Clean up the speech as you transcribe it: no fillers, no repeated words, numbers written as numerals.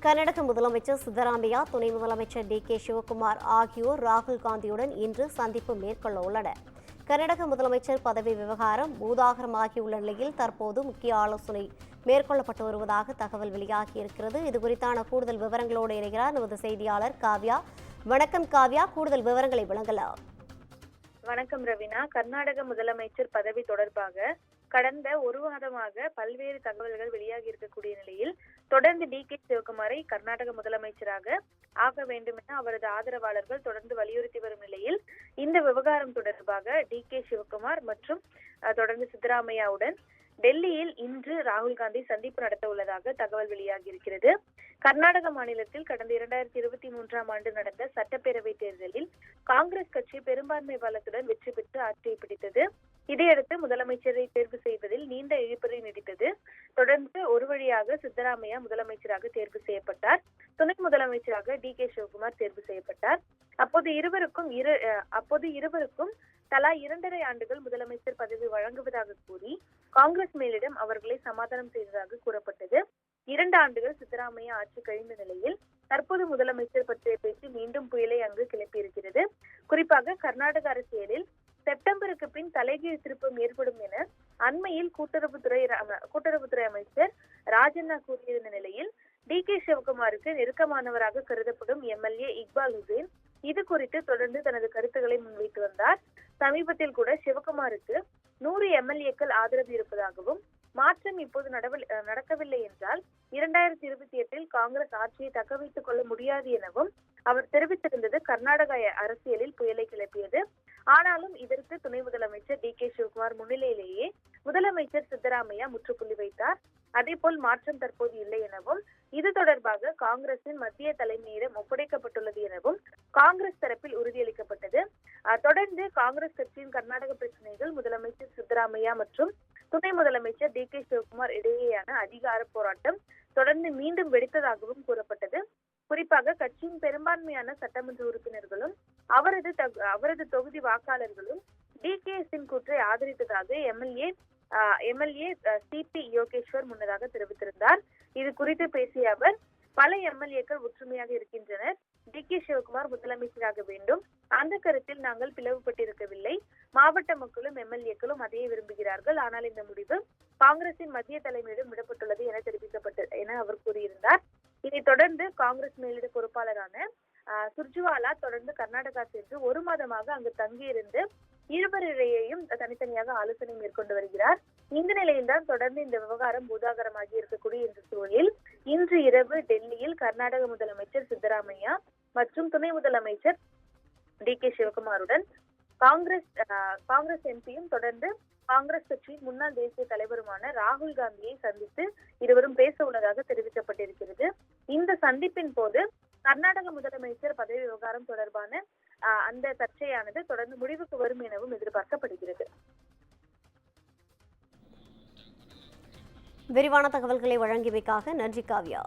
கர்நாடக முதலமைச்சர் சித்தராமையா, துணை முதலமைச்சர் டி.கே. சிவகுமார் ஆகியோர் ராகுல் காந்தியுடன் இன்று சந்திப்பு மேற்கொள்ள உள்ளனர். கர்நாடக முதலமைச்சர் பதவி விவகாரம் பூதாகரமாகியுள்ள நிலையில் தற்போது முக்கிய ஆலோசனை மேற்கொள்ளப்பட்டு வருவதாக தகவல் வெளியாகியிருக்கிறது. இதுகுறித்தான கூடுதல் விவரங்களோடு இணைகிறார் நமது செய்தியாளர் காவ்யா. வணக்கம் காவ்யா, கூடுதல் விவரங்களை வழங்கலாம். வணக்கம் ரவினா. கர்நாடக முதலமைச்சர் பதவி தொடர்பாக கடந்த ஒரு மாதமாக பல்வேறு தகவல்கள் வெளியாகி இருக்கக்கூடிய நிலையில் தொடர்ந்து டி.கே. சிவகுமாரை கர்நாடக முதலமைச்சராக ஆக வேண்டும் என அவரது ஆதரவாளர்கள் தொடர்ந்து வலியுறுத்தி வரும் நிலையில் இந்த விவகாரம் தொடர்பாக டி.கே. சிவகுமார் மற்றும் தொடர்ந்து சித்தராமையாவுடன் டெல்லியில் இன்று ராகுல் காந்தி சந்திப்பு நடத்த உள்ளதாக தகவல் வெளியாகி இருக்கிறது. கர்நாடக மாநிலத்தில் கடந்த 2023ஆம் ஆண்டு நடந்த சட்டப்பேரவை தேர்தலில் காங்கிரஸ் கட்சி பெரும்பான்மை பலத்துடன் வெற்றி பெற்று ஆட்சியை பிடித்தது. இதையடுத்து முதலமைச்சரை தேர்வு செய்வதில் நீண்ட இழுபறி நீடித்தது. தொடர்ந்து ஒரு வழியாக சித்தராமையா முதலமைச்சராக தேர்வு செய்யப்பட்டார். துணை முதலமைச்சராக டி.கே. சிவகுமார் தேர்வு செய்யப்பட்டார். அப்போது இருவருக்கும் தலா 2.5 ஆண்டுகள் முதலமைச்சர் பதவி வழங்குவதாக கூறி காங்கிரஸ் மேலிடம் அவர்களை சமாதானம் செய்ததாக கூறப்பட்டது. 2 ஆண்டுகள் சித்தராமையா ஆட்சி கழிந்த நிலையில் தற்போது முதலமைச்சர் பற்றிய பேச்சு மீண்டும் புயலை அங்கு கிளப்பியிருக்கிறது. குறிப்பாக கர்நாடக அரசியலில் செப்டம்பருக்கு பின் தலைகீழ் திருப்பம் ஏற்படும் என அண்மையில் கூட்டுறவுத்துறை அமைச்சர் ராஜண்ணா கூறியிருந்த நிலையில் டி.கே. சிவகுமாருக்கு நெருக்கமானவராக கருதப்படும் எம்எல்ஏ இக்பால் ஹுசேன் இது குறித்து தொடர்ந்து தனது கருத்துக்களை முன்வைத்து வந்தார். சமீபத்தில் கூட சிவகுமாருக்கு 100 எம்எல்ஏக்கள் ஆதரவு இருப்பதாகவும் மாற்றம் இப்போது நடக்கவில்லை என்றால் 2028இல் காங்கிரஸ் ஆட்சியை தக்க வைத்துக் கொள்ள முடியாது எனவும் அவர் தெரிவித்திருந்தது கர்நாடக அரசியலில் புயலை கிளப்பியது. ஆனாலும் இதற்கு துணை முதலமைச்சர் டி.கே. சிவகுமார் முன்னிலையிலேயே முதலமைச்சர் சித்தராமையா முற்றுப்புள்ளி வைத்தார். அதேபோல் மாற்றம் தற்போது இல்லை எனவும் இது தொடர்பாக காங்கிரசின் மத்திய தலைமையிடம் ஒப்படைக்கப்பட்டுள்ளது எனவும் காங்கிரஸ் தரப்பில் உறுதியளிக்கப்பட்டது. தொடர்ந்து காங்கிரஸ் கட்சியின் கர்நாடக பிரச்சனைகள் முதலமைச்சர் சித்தராமையா மற்றும் துணை முதலமைச்சர் டி.கே. சிவகுமார் இடையேயான அதிகார போராட்டம் தொடர்ந்து மீண்டும் வெடித்ததாகவும் கூறப்பட்டது. குறிப்பாக கட்சியின் பெரும்பான்மையான சட்டமன்ற உறுப்பினர்களும் அவரது தொகுதி வாக்காளர்களும் டி.கே.எஸ்.இன் கூற்றை ஆதரித்ததாக எம்எல்ஏ சி.பி. யோகேஸ்வர் முன்னதாக தெரிவித்திருந்தார். இது குறித்து பேசிய அவர், பல எம்எல்ஏக்கள் ஒற்றுமையாக இருக்கின்றனர். டி.கே. சிவகுமார் முதலமைச்சராக வேண்டும். அந்த கருத்தில் நாங்கள் பிளவுபட்டிருக்கவில்லை. மாவட்ட மக்களும் எம்எல்ஏக்களும் அதையே விரும்புகிறார்கள். ஆனால் இந்த முடிவு காங்கிரசின் மத்திய தலைமையிடம் விடப்பட்டுள்ளது என அவர் கூறியிருந்தார். இதைத் தொடர்ந்து காங்கிரஸ் மேலிட பொறுப்பாளரான சுர்ஜுவாலா தொடர்ந்து கர்நாடகா சென்று ஒரு மாதமாக அங்கு தங்கியிருந்து இருவரிடையேயும் தனித்தனியாக ஆலோசனை மேற்கொண்டு வருகிறார். இந்த நிலையில்தான் தொடர்ந்து இந்த விவகாரம் பூதாகரமாகி இருக்கக்கூடிய இந்த சூழலில் இன்று இரவு டெல்லியில் கர்நாடக முதலமைச்சர் சித்தராமையா மற்றும் துணை முதலமைச்சர் டி.கே. சிவகுமாருடன் காங்கிரஸ் எம்பியும் தொடர்ந்து காங்கிரஸ் கட்சியின் முன்னாள் தேசிய தலைவருமான ராகுல் காந்தியை சந்தித்து இருவரும் பேச உள்ளதாக தெரிவிக்கப்பட்டிருக்கிறது. இந்த சந்திப்பின் போது கர்நாடக முதலமைச்சர் பதவி விவகாரம் தொடர்பான அந்த சர்ச்சையானது தொடர்ந்து முடிவுக்கு வரும் எனவும் எதிர்பார்க்கப்படுகிறது. விரிவான தகவல்களை வழங்கியமைக்காக நன்றி காவ்யா.